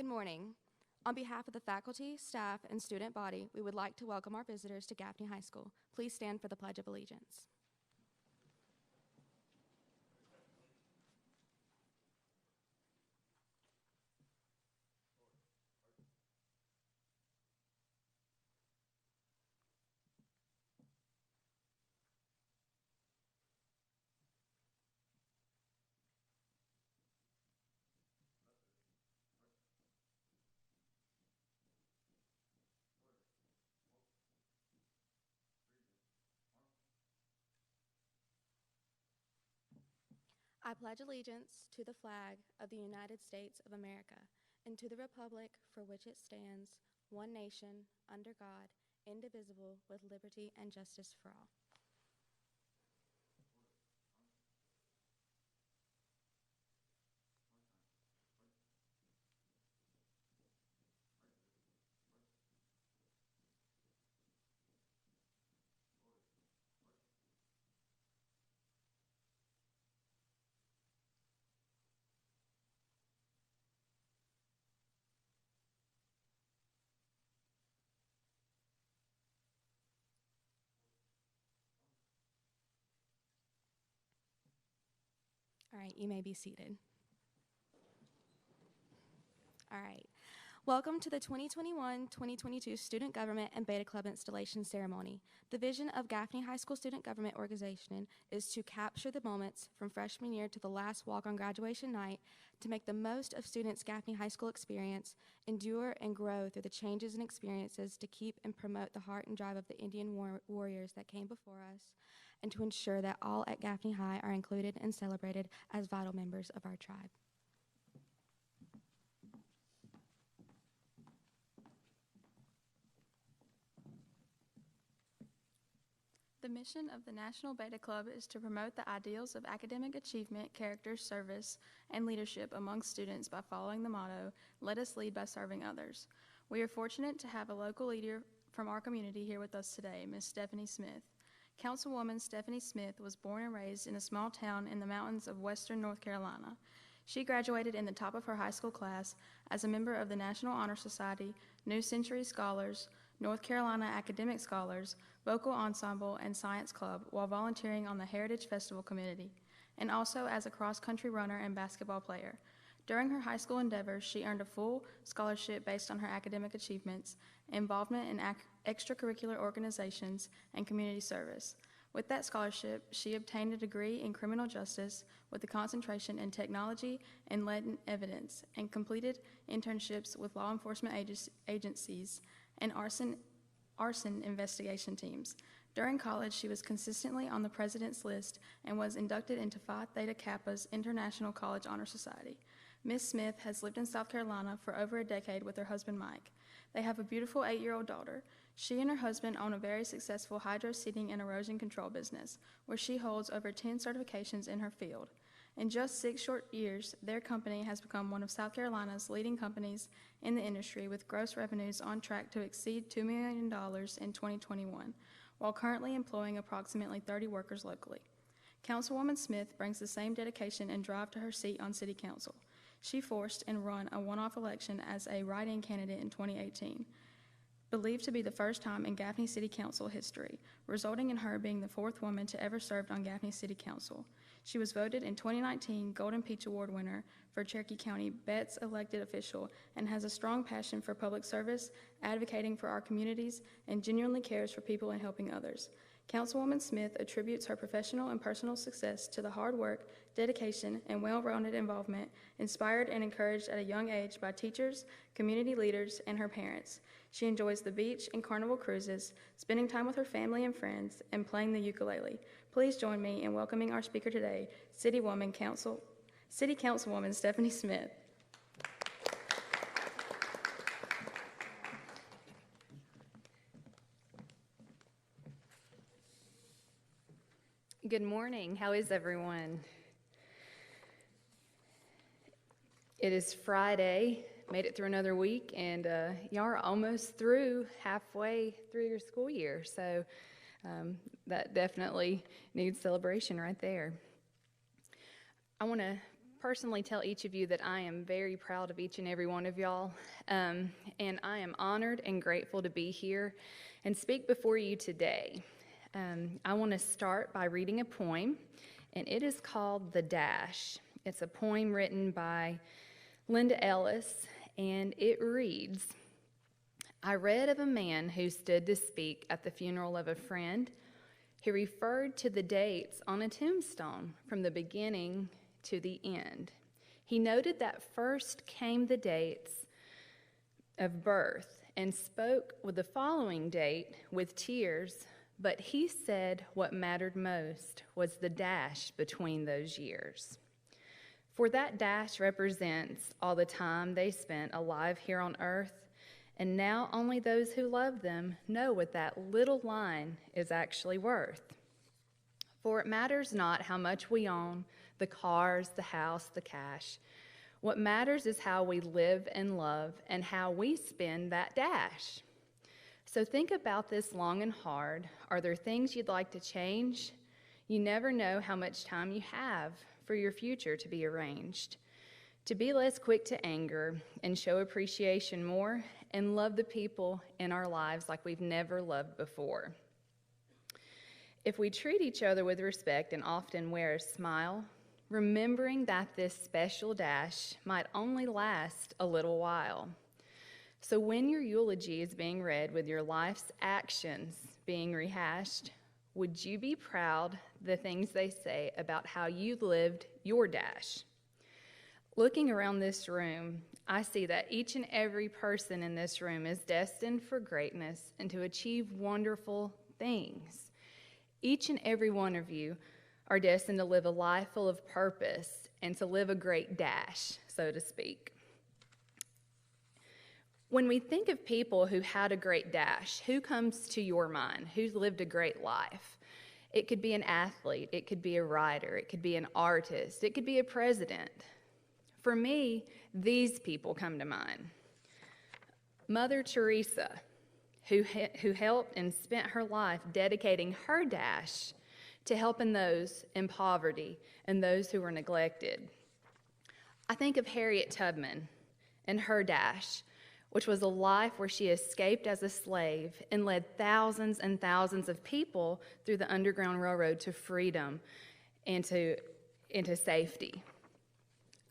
Good morning. On behalf of the faculty, staff, and student body, we would like to welcome our visitors to Gaffney High School. Please stand for the Pledge of Allegiance. I pledge allegiance to the flag of the United States of America and to the republic for which it stands, one nation, under God, indivisible, with liberty and justice for all. All right, you may be seated. All right. Welcome to the 2021-2022 Student Government and Beta Club Installation Ceremony. The vision of Gaffney High School Student Government Organization is to capture the moments from freshman year to the last walk on graduation night to make the most of students' Gaffney High School experience, endure and grow through the changes and experiences to keep and promote the heart and drive of the Indian warriors that came before us, and to ensure that all at Gaffney High are included and celebrated as vital members of our tribe. The mission of the National Beta Club is to promote the ideals of academic achievement, character, service, and leadership among students by following the motto, "Let us lead by serving others." We are fortunate to have a local leader from our community here with us today, Ms. Stephanie Smith. Councilwoman Stephanie Smith was born and raised in a small town in the mountains of western North Carolina. She graduated in the top of her high school class as a member of the National Honor Society, New Century Scholars, North Carolina Academic Scholars, Vocal Ensemble, and Science Club while volunteering on the Heritage Festival Committee, and also as a cross-country runner and basketball player. During her high school endeavors, she earned a full scholarship based on her academic achievements, involvement in extracurricular organizations, and community service. With that scholarship, she obtained a degree in criminal justice with a concentration in technology and lead evidence, and completed internships with law enforcement agencies and arson investigation teams. During college, she was consistently on the President's List and was inducted into Phi Theta Kappa's International College Honor Society. Ms. Smith has lived in South Carolina for over a decade with her husband, Mike. They have a beautiful 8-year-old daughter. She and her husband own a very successful hydro seeding and erosion control business, where she holds over 10 certifications in her field. In just 6 short years, their company has become one of South Carolina's leading companies in the industry, with gross revenues on track to exceed $2 million in 2021, while currently employing approximately 30 workers locally. Councilwoman Smith brings the same dedication and drive to her seat on City Council. She forced and won a one-off election as a write-in candidate in 2018, believed to be the first time in Gaffney City Council history, resulting in her being the 4th woman to ever serve on Gaffney City Council. She was voted in 2019 Golden Peach Award winner for Cherokee County Best Elected Official and has a strong passion for public service, advocating for our communities, and genuinely cares for people and helping others. Councilwoman Smith attributes her professional and personal success to the hard work, dedication, and well-rounded involvement inspired and encouraged at a young age by teachers, community leaders, and her parents. She enjoys the beach and carnival cruises, spending time with her family and friends, and playing the ukulele. Please join me in welcoming our speaker today, City Councilwoman Stephanie Smith. Good morning. How is everyone? It is Friday. Made it through another week, and y'all are almost halfway through your school year, so that definitely needs celebration right there. I want to personally tell each of you that I am very proud of each and every one of y'all, and I am honored and grateful to be here and speak before you today. I want to start by reading a poem, and it is called The Dash. It's a poem written by Linda Ellis, and it reads, I read of a man who stood to speak at the funeral of a friend. He referred to the dates on a tombstone from the beginning to the end. He noted that first came the dates of birth and spoke with the following date with tears, but he said what mattered most was the dash between those years. For that dash represents all the time they spent alive here on earth, and now only those who love them know what that little line is actually worth. For it matters not how much we own, the cars, the house, the cash. What matters is how we live and love and how we spend that dash. So think about this long and hard. Are there things you'd like to change? You never know how much time you have for your future to be arranged. To be less quick to anger and show appreciation more and love the people in our lives like we've never loved before. If we treat each other with respect and often wear a smile, remembering that this special dash might only last a little while. So when your eulogy is being read with your life's actions being rehashed, would you be proud the things they say about how you lived your dash? Looking around this room, I see that each and every person in this room is destined for greatness and to achieve wonderful things. Each and every one of you are destined to live a life full of purpose and to live a great dash, so to speak. When we think of people who had a great dash, who comes to your mind? Who's lived a great life? It could be an athlete, it could be a writer, it could be an artist, it could be a president. For me, these people come to mind. Mother Teresa, who helped and spent her life dedicating her dash to helping those in poverty and those who were neglected. I think of Harriet Tubman and her dash, which was a life where she escaped as a slave and led thousands and thousands of people through the Underground Railroad to freedom and into safety.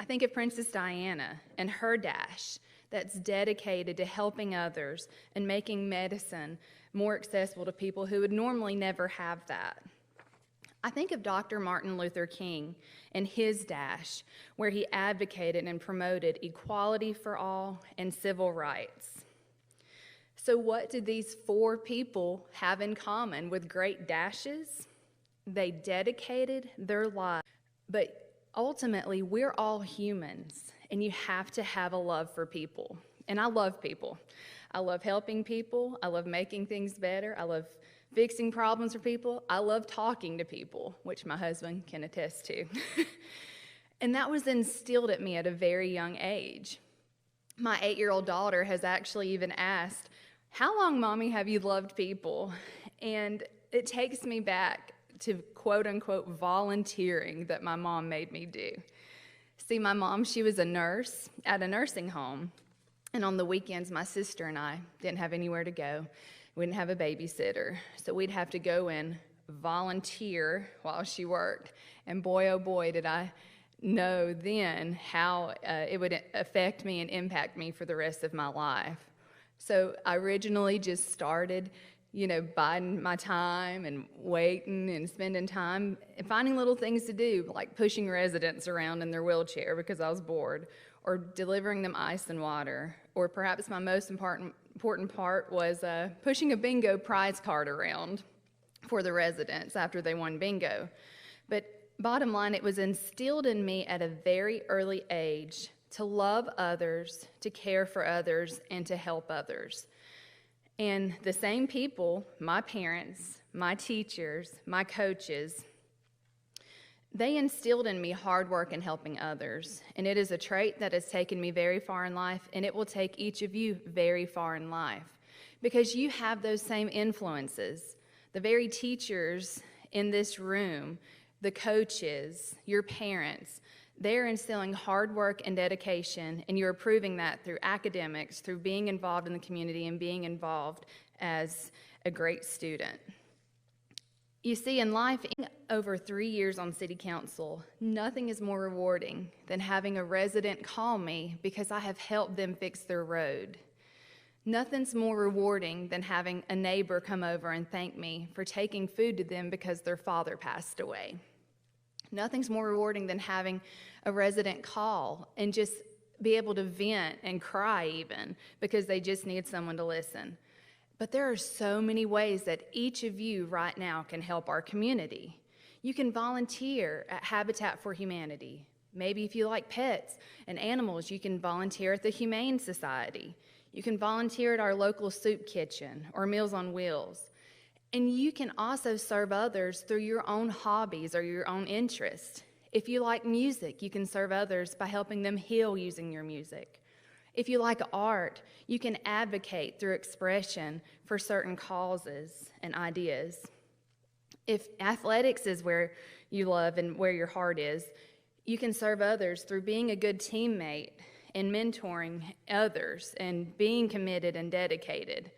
I think of Princess Diana and her dash that's dedicated to helping others and making medicine more accessible to people who would normally never have that. I think of Dr. Martin Luther King and his dash, where he advocated and promoted equality for all and civil rights. So what do these four people have in common with great dashes? They dedicated their lives, but ultimately, we're all humans, and you have to have a love for people. And I love people. I love helping people. I love making things better. I love fixing problems for people. I love talking to people, which my husband can attest to. And that was instilled at me at a very young age. My 8-year-old daughter has actually even asked, "How long, Mommy, have you loved people?" And it takes me back to quote-unquote volunteering that my mom made me do. See, my mom, she was a nurse at a nursing home, and on the weekends, my sister and I didn't have anywhere to go. We didn't have a babysitter, so we'd have to go and volunteer while she worked. And boy, oh boy, did I know then how it would affect me and impact me for the rest of my life. So I originally just started biding my time and waiting and spending time and finding little things to do, like pushing residents around in their wheelchair because I was bored, or delivering them ice and water, or perhaps my most important part was pushing a bingo prize card around for the residents after they won bingo. But bottom line, it was instilled in me at a very early age to love others, to care for others, and to help others. And the same people, my parents, my teachers, my coaches, they instilled in me hard work and helping others. And it is a trait that has taken me very far in life, and it will take each of you very far in life, because you have those same influences. The very teachers in this room, the coaches, your parents, They're instilling hard work and dedication, and you're proving that through academics, through being involved in the community and being involved as a great student. You see, in life, over 3 years on city council, nothing is more rewarding than having a resident call me because I have helped them fix their road. Nothing's more rewarding than having a neighbor come over and thank me for taking food to them because their father passed away. Nothing's more rewarding than having a resident call and just be able to vent and cry even because they just need someone to listen. But there are so many ways that each of you right now can help our community. You can volunteer at Habitat for Humanity. Maybe if you like pets and animals, you can volunteer at the Humane Society. You can volunteer at our local soup kitchen or Meals on Wheels. And you can also serve others through your own hobbies or your own interests. If you like music, you can serve others by helping them heal using your music. If you like art, you can advocate through expression for certain causes and ideas. If athletics is where you love and where your heart is, you can serve others through being a good teammate and mentoring others and being committed and dedicated.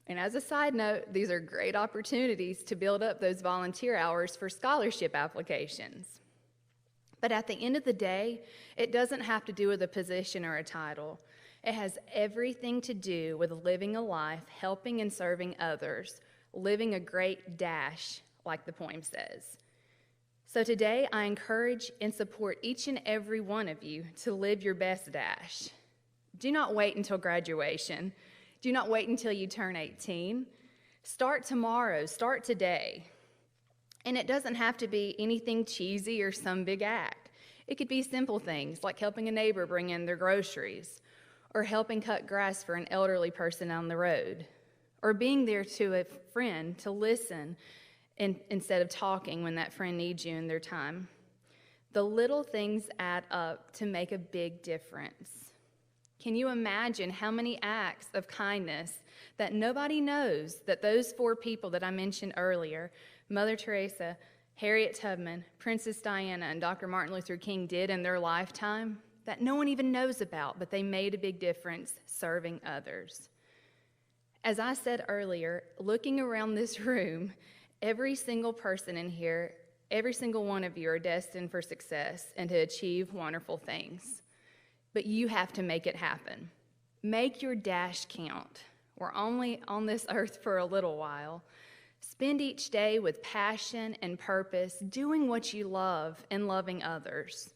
And as a side note, these are great opportunities to build up those volunteer hours for scholarship applications. But at the end of the day, it doesn't have to do with a position or a title. It has everything to do with living a life, helping and serving others, living a great dash, like the poem says. So today, I encourage and support each and every one of you to live your best dash. Do not wait until graduation. Do not wait until you turn 18. Start tomorrow, start today. And it doesn't have to be anything cheesy or some big act. It could be simple things like helping a neighbor bring in their groceries, or helping cut grass for an elderly person down the road, or being there to a friend to listen instead of talking when that friend needs you in their time. The little things add up to make a big difference. Can you imagine how many acts of kindness that nobody knows that those 4 people that I mentioned earlier, Mother Teresa, Harriet Tubman, Princess Diana, and Dr. Martin Luther King did in their lifetime that no one even knows about, but they made a big difference serving others? As I said earlier, looking around this room, every single person in here, every single one of you are destined for success and to achieve wonderful things. But you have to make it happen. Make your dash count. We're only on this earth for a little while. Spend each day with passion and purpose, doing what you love and loving others.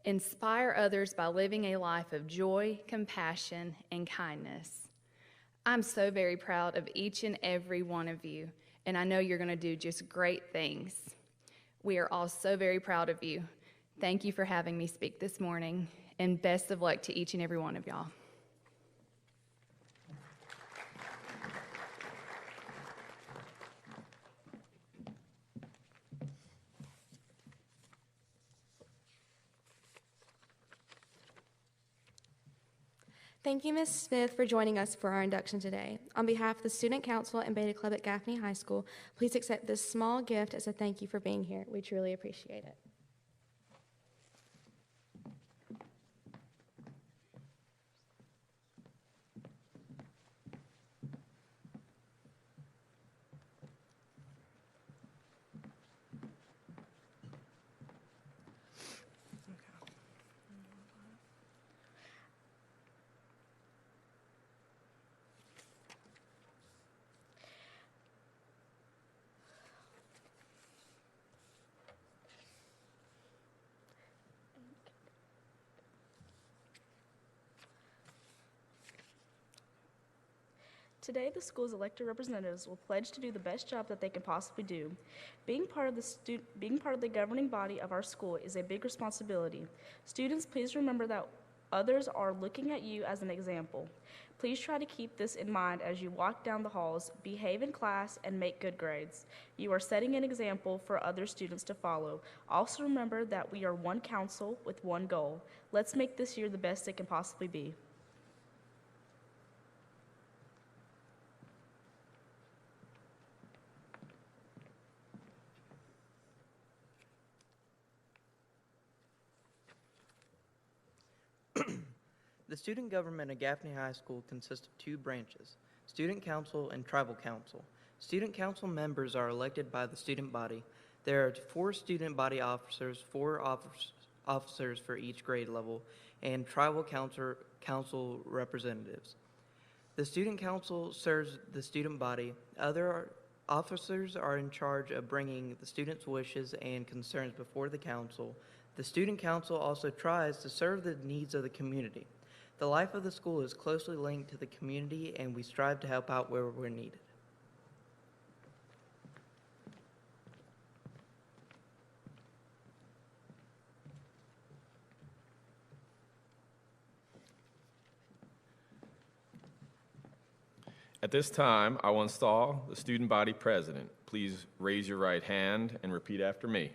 Inspire others by living a life of joy, compassion, and kindness. I'm so very proud of each and every one of you, and I know you're going to do just great things. We are all so very proud of you. Thank you for having me speak this morning, and best of luck to each and every one of y'all. Thank you, Ms. Smith, for joining us for our induction today. On behalf of the Student Council and Beta Club at Gaffney High School, please accept this small gift as a thank you for being here. We truly appreciate it. Today, the school's elected representatives will pledge to do the best job that they can possibly do. Being part of the governing body of our school is a big responsibility. Students, please remember that others are looking at you as an example. Please try to keep this in mind as you walk down the halls, behave in class, and make good grades. You are setting an example for other students to follow. Also remember that we are one council with one goal. Let's make this year the best it can possibly be. The student government at Gaffney High School consists of two branches, Student Council and Tribal Council. Student Council members are elected by the student body. There are 4 student body officers, 4 officers for each grade level, and Tribal Council representatives. The Student Council serves the student body. Other officers are in charge of bringing the students' wishes and concerns before the council. The Student Council also tries to serve the needs of the community. The life of the school is closely linked to the community, and we strive to help out where we're needed. At this time, I will install the student body president. Please raise your right hand and repeat after me.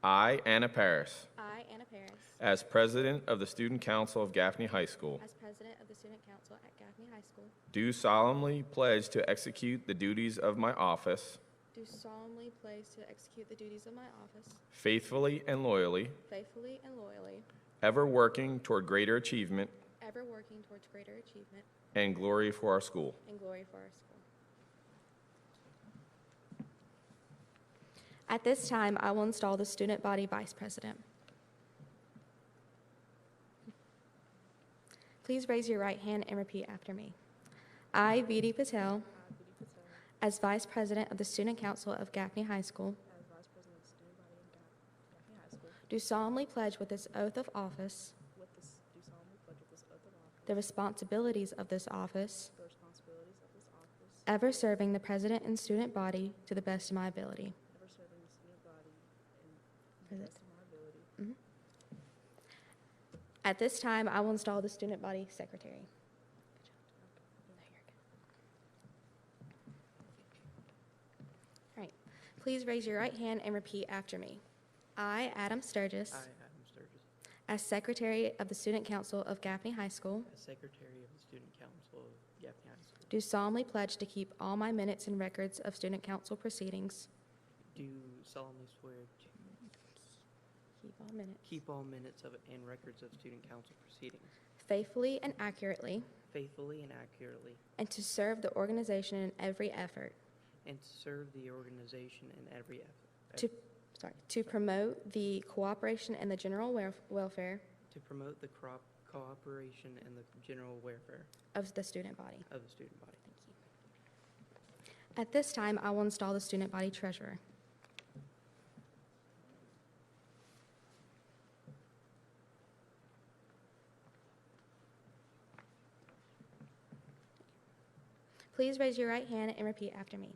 I, Anna Paris, I, Anna Paris, as president of the Student Council of Gaffney High School, as president of the Student Council at Gaffney High School, do solemnly pledge to execute the duties of my office do solemnly pledge to execute the duties of my office faithfully and loyally, faithfully and loyally, ever working toward greater achievement ever working towards greater achievement and glory for our school. and glory for our school. At this time, I will install the student body vice president. Please raise your right hand and repeat after me. I, Vidi Patel, as vice president of the Student Council of Gaffney High School, As Vice President of the Student Body in Gaffney High School, do solemnly pledge with this oath of office do solemnly pledge with this oath of office the responsibilities of this office, the responsibilities of this office, ever serving the president and student body to the best of my ability. ever serving the student body in For the the- best of my ability. At this time, I will install the student body secretary. All right. Please raise your right hand and repeat after me. I, Adam Sturgis, I, Adam Sturgis, as secretary of the Student Council of Gaffney High School, as Secretary of the Student Council of Gaffney High School, do solemnly pledge to keep all my minutes and records of student council proceedings. do solemnly swear to Keep all minutes. keep all minutes of and records of student council proceedings Faithfully and accurately, faithfully and accurately, and to serve the organization in every effort. and to serve the organization in every effort. To promote the cooperation and the general welfare To promote the cooperation and the general welfare of the student body. of the student body. Thank you. At this time, I will install the student body treasurer. Please raise your right hand and repeat after me.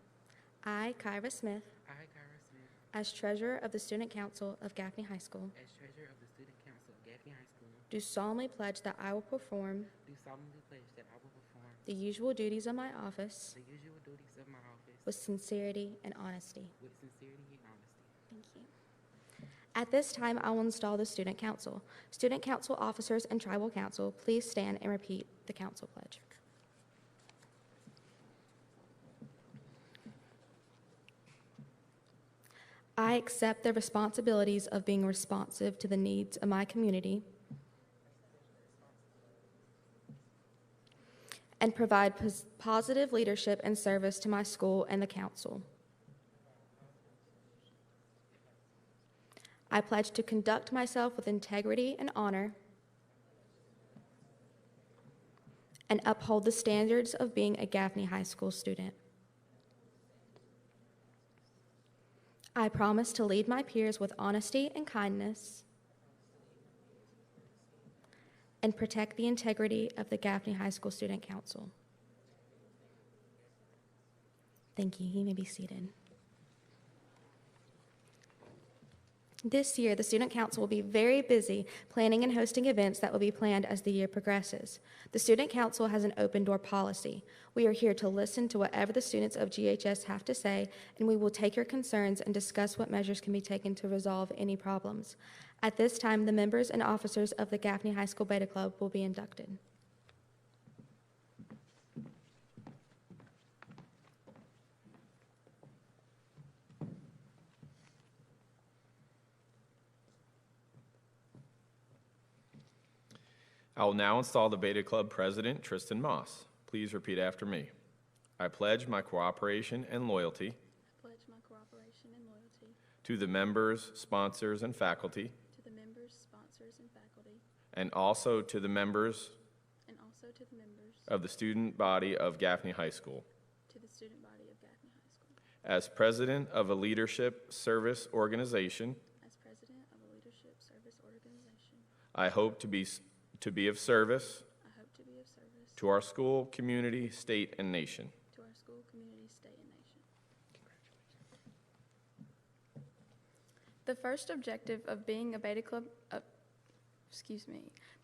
I, Kyra Smith, I, Kyra Smith, as treasurer of the Student Council of Gaffney High School, as treasurer of the Student Council of Gaffney High School, do solemnly pledge that I will perform do solemnly pledge that I will perform the usual duties of my office the usual duties of my office with sincerity and honesty. with sincerity and honesty. Thank you. At this time, I will install the Student Council. Student Council officers and Tribal Council, please stand and repeat the council pledge. I accept the responsibilities of being responsive to the needs of my community and provide positive leadership and service to my school and the council. I pledge to conduct myself with integrity and honor and uphold the standards of being a Gaffney High School student. I promise to lead my peers with honesty and kindness and protect the integrity of the Gaffney High School Student Council. Thank you. You may be seated. This year, the Student Council will be very busy planning and hosting events that will be planned as the year progresses. The Student Council has an open door policy. We are here to listen to whatever the students of GHS have to say, and we will take your concerns and discuss what measures can be taken to resolve any problems. At this time, the members and officers of the Gaffney High School Beta Club will be inducted. I will now install the Beta Club President, Tristan Moss. Please repeat after me. I pledge my cooperation and loyalty I pledge my cooperation and loyalty to the members, sponsors, and faculty, to the members, sponsors, and faculty, and also to the members of the student body of Gaffney High School. the student body of Gaffney High School. As president of a leadership service organization, As president of a leadership service organization, I hope to be of service I hope to be of service to our school, community, state, and nation. to our school, community, state, and nation. The first objective of being a Beta Club,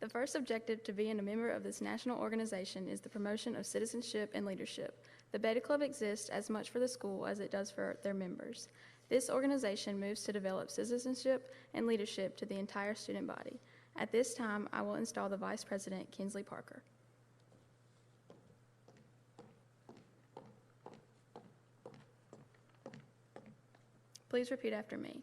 the first objective to being a member of this national organization is the promotion of citizenship and leadership. The Beta Club exists as much for the school as it does for their members. This organization moves to develop citizenship and leadership to the entire student body. At this time, I will install the Vice President, Kinsley Parker. Please repeat after me.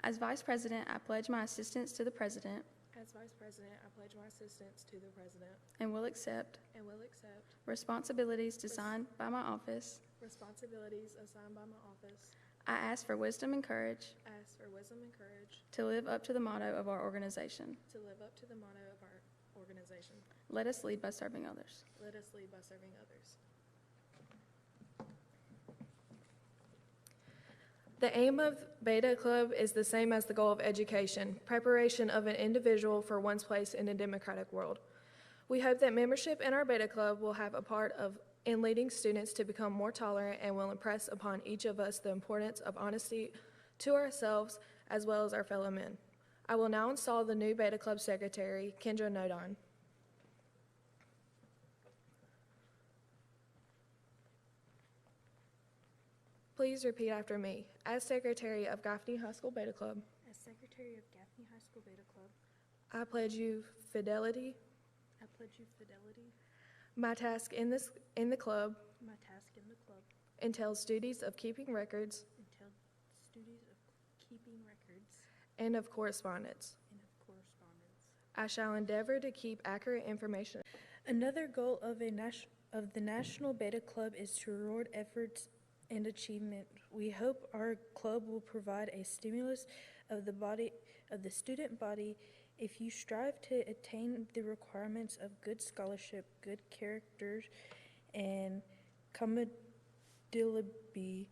As Vice President, I pledge my assistance to the President As Vice President, I pledge my assistance to the President and will accept and will accept responsibilities assigned by my office. responsibilities assigned by my office. I ask for wisdom and courage I ask for wisdom and courage to live up to the motto of our organization. to live up to the motto of our organization. Let us lead by serving others. Let us lead by serving others. The aim of Beta Club is the same as the goal of education, preparation of an individual for one's place in a democratic world. We hope that membership in our Beta Club will have a part of in leading students to become more tolerant and will impress upon each of us the importance of honesty to ourselves as well as our fellow men. I will now install the new Beta Club Secretary, Kendra Nodon. Please repeat after me. As Secretary of Gaffney High School Beta Club, As Secretary of Gaffney High School Beta Club, I pledge you fidelity. I pledge you fidelity. My task in the club My task in the club entails duties of keeping records entailed duties of keeping records and of correspondence. and of correspondence. I shall endeavor to keep accurate information. Another goal of the National Beta Club is to reward efforts and achievement. We hope our club will provide a stimulus of the student body. If you strive to attain the requirements of good scholarship, good character, and commendability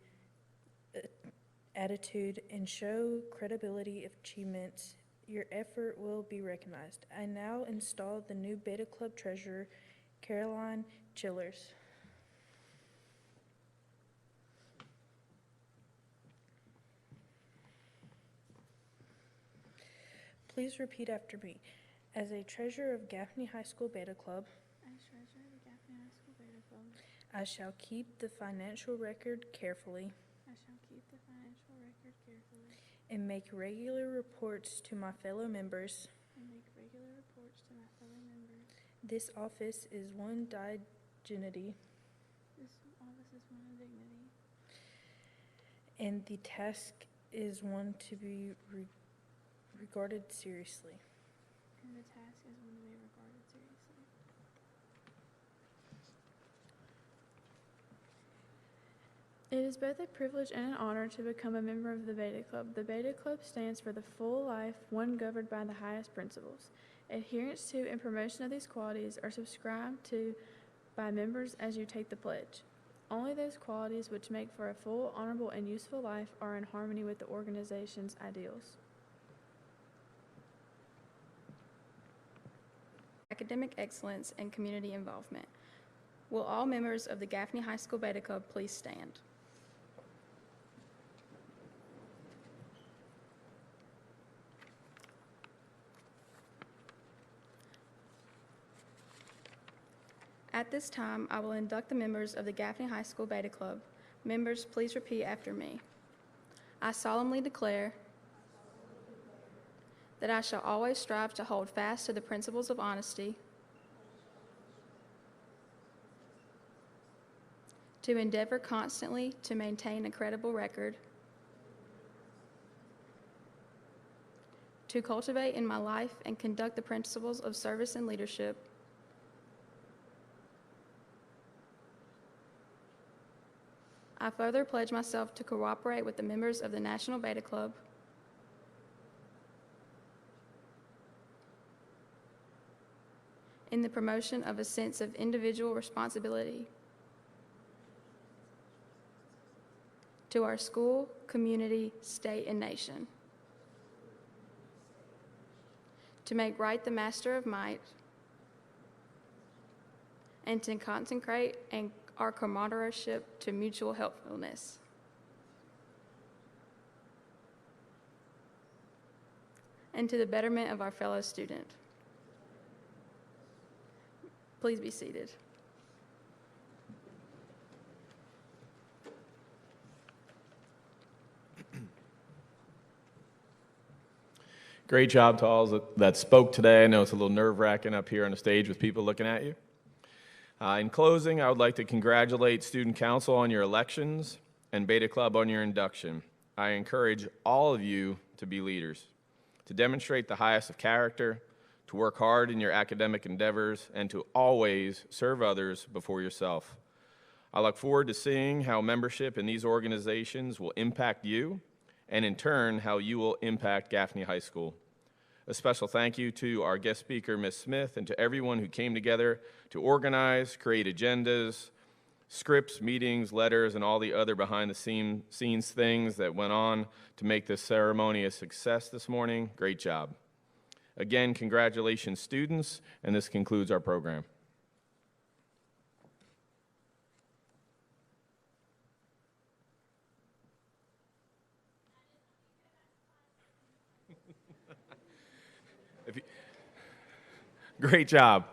attitude, and show credibility of achievements, your effort will be recognized. I now install the new Beta Club treasurer, Caroline Chillers. Please repeat after me. As a treasurer of Gaffney High School Beta Club, As treasurer of the Gaffney High School Beta Club, I shall keep the financial record carefully I shall keep the financial record carefully and make regular reports to my fellow members. and make regular reports to my fellow members. This office is one dignity, This office is one of dignity, and the task is one to be regarded seriously. and the task is one to be regarded seriously. It is both a privilege and an honor to become a member of the Beta Club. The Beta Club stands for the full life, one governed by the highest principles. Adherence to and promotion of these qualities are subscribed to by members as you take the pledge. Only those qualities which make for a full, honorable, and useful life are in harmony with the organization's ideals. Academic excellence and community involvement. Will all members of the Gaffney High School Beta Club please stand? At this time, I will induct the members of the Gaffney High School Beta Club. Members, please repeat after me. I solemnly declare that I shall always strive to hold fast to the principles of honesty, to endeavor constantly to maintain a credible record, to cultivate in my life and conduct the principles of service and leadership I further pledge myself to cooperate with the members of the National Beta Club in the promotion of a sense of individual responsibility to our school, community, state, and nation, to make right the master of might, and to consecrate our camaraderie to mutual helpfulness. And to the betterment of our fellow student. Please be seated. Great job to all that spoke today. I know it's a little nerve-wracking up here on the stage with people looking at you. In closing, I would like to congratulate Student Council on your elections and Beta Club on your induction. I encourage all of you to be leaders, to demonstrate the highest of character, to work hard in your academic endeavors, and to always serve others before yourself. I look forward to seeing how membership in these organizations will impact you, and in turn, how you will impact Gaffney High School. A special thank you to our guest speaker, Ms. Smith, and to everyone who came together to organize, create agendas, scripts, meetings, letters, and all the other behind-the-scenes things that went on to make this ceremony a success this morning. Great job. Again, congratulations, students, and this concludes our program. Great job.